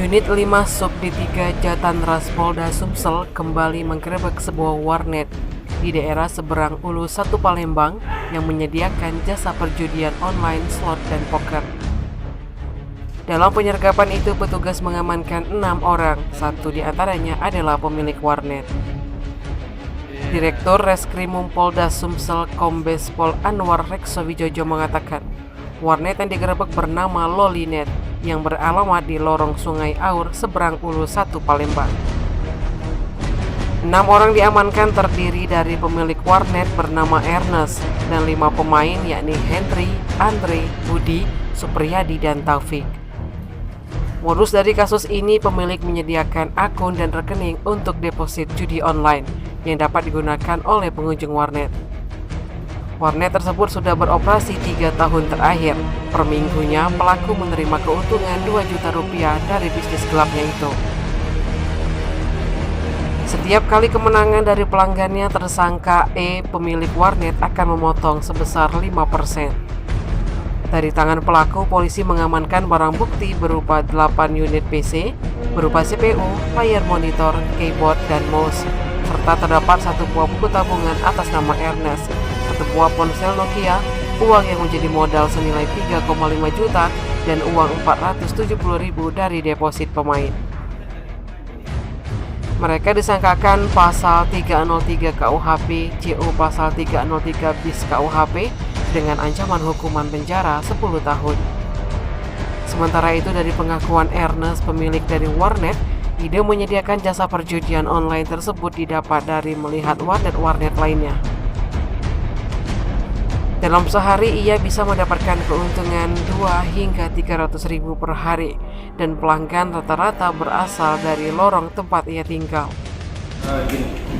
Unit 5 Subdit 3 Jatanras Polda Sumsel kembali menggerebek sebuah warnet di daerah seberang Ulu 1 Palembang yang menyediakan jasa perjudian online, slot, dan poker. Dalam penyergapan itu, petugas mengamankan 6 orang, satu di antaranya adalah pemilik warnet. Direktur Reskrimum Polda Sumsel Kombes Pol Anwar Reksowijojo mengatakan, warnet yang digerebek bernama Lolinet yang beralamat di lorong Sungai Aur seberang Ulu 1 Palembang. 6 orang diamankan terdiri dari pemilik warnet bernama Ernest dan 5 pemain yakni Henry, Andre, Budi, Supriyadi, dan Taufik. Modus dari kasus ini, pemilik menyediakan akun dan rekening untuk deposit judi online yang dapat digunakan oleh pengunjung warnet. Warnet tersebut sudah beroperasi 3 tahun terakhir. Per minggunya, pelaku menerima keuntungan 2 juta rupiah dari bisnis gelapnya itu. Setiap kali kemenangan dari pelanggannya, tersangka E, pemilik warnet, akan memotong sebesar 5%. Dari tangan pelaku, polisi mengamankan barang bukti berupa 8 unit PC, berupa CPU, layar monitor, keyboard, dan mouse, serta terdapat 1 buah buku tabungan atas nama Ernest, 1 buah ponsel Nokia, uang yang menjadi modal senilai 3,5 juta, dan uang 470.000 dari deposit pemain. Mereka disangkakan pasal 303 KUHP, JO pasal 303 bis KUHP dengan ancaman hukuman penjara 10 tahun. Sementara itu, dari pengakuan Ernest, pemilik dari warnet, ide menyediakan jasa perjudian online tersebut didapat dari melihat warnet-warnet lainnya. Dalam sehari ia bisa mendapatkan keuntungan 2 hingga 300.000 per hari, dan pelanggan rata-rata berasal dari lorong tempat ia tinggal.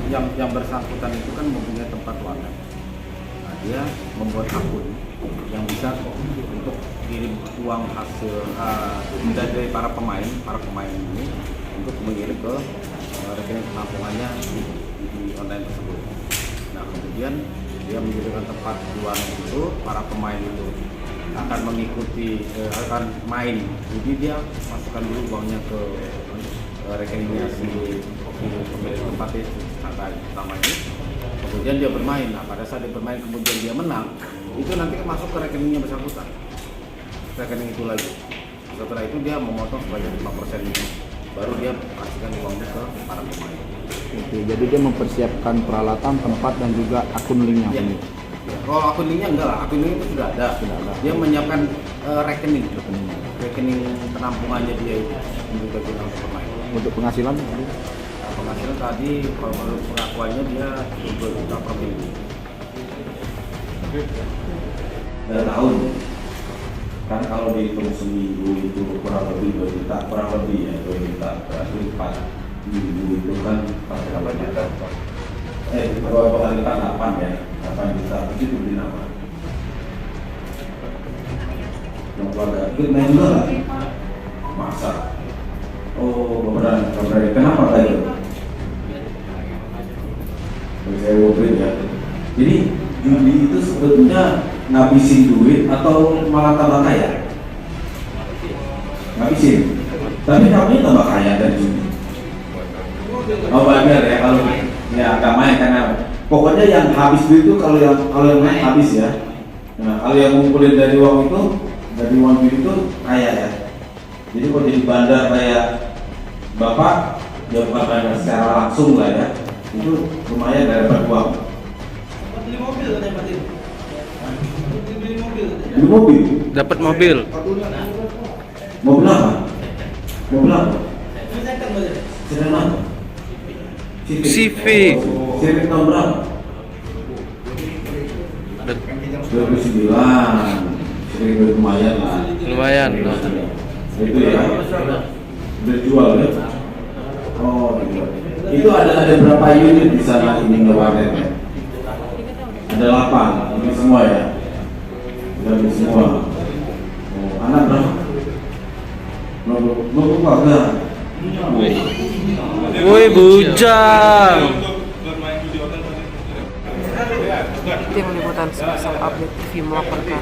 Yang bersangkutan itu kan mempunyai tempat warnet. Nah, dia membuat akun yang bisa untuk kirim uang hasil dari para pemain ini untuk mengirim ke rekening penampungannya di online tersebut. Nah, kemudian dia menjadikan tempat jualan itu, para pemain itu akan mengikuti, akan main. Jadi dia masukkan dulu uangnya ke rekeningnya si pemilik tempat itu, pertama ini. Kemudian dia bermain. Nah, pada saat dia bermain kemudian dia menang, itu nanti masuk ke rekeningnya bersangkutan, rekening itu lagi. Setelah itu dia memotong sebanyak 5% itu, baru dia kasihkan uangnya ke para pemain. Oke, jadi dia mempersiapkan peralatan, tempat, dan juga akun linknya. Ya. Kalau akun linknya enggak lah, akun link itu sudah ada. Dia menyiapkan rekening penampungannya dia itu untuk bagi pemain. Untuk penghasilan? Penghasilan tadi kalau menurut pengakuannya dia 2 juta per minggu. Tahun kan kalau dihitung seminggu itu kurang lebih 2 juta, kurang lebih ya 2 juta, berarti 4 minggu itu kan pasti 8 juta. Kalau kali 8 ya, 8 juta itu beli apa? Yang keluarga itu main juga nggak? Masa? Oh, beberapa. Kenapa tadi? Saya ngobrol ya. Jadi judi itu sebetulnya ngabisin duit atau malah tambah kaya? Ngabisin. Tapi kamu tambah kaya dari judi. Oh benar ya, kalau ya agak main karena pokoknya yang habis duit itu kalau yang main habis ya. Nah, kalau yang ngumpulin dari uang itu, dari uang duit itu kaya ya. Jadi kalau jadi bandar kayak bapak, dia bukan bandar secara langsung lah ya, itu lumayan dapat uang. Beli mobil katanya Pak Tim. Beli mobil. Beli mobil. Dapat mobil. Mobil apa? Mobil apa? Sedang apa? Civic. Civic tahun berapa? 2009. Civic lumayan lah. Lumayan. Itu ya. Udah jual ya? Oh, dijual. Itu ada berapa unit di sana ini warnetnya? Ada 8. Ini semua ya? Ini semua. Oh, anak berapa? Nunggu keluarga. Woi, bujang. Tim Liputan Sumsel Update TV melaporkan.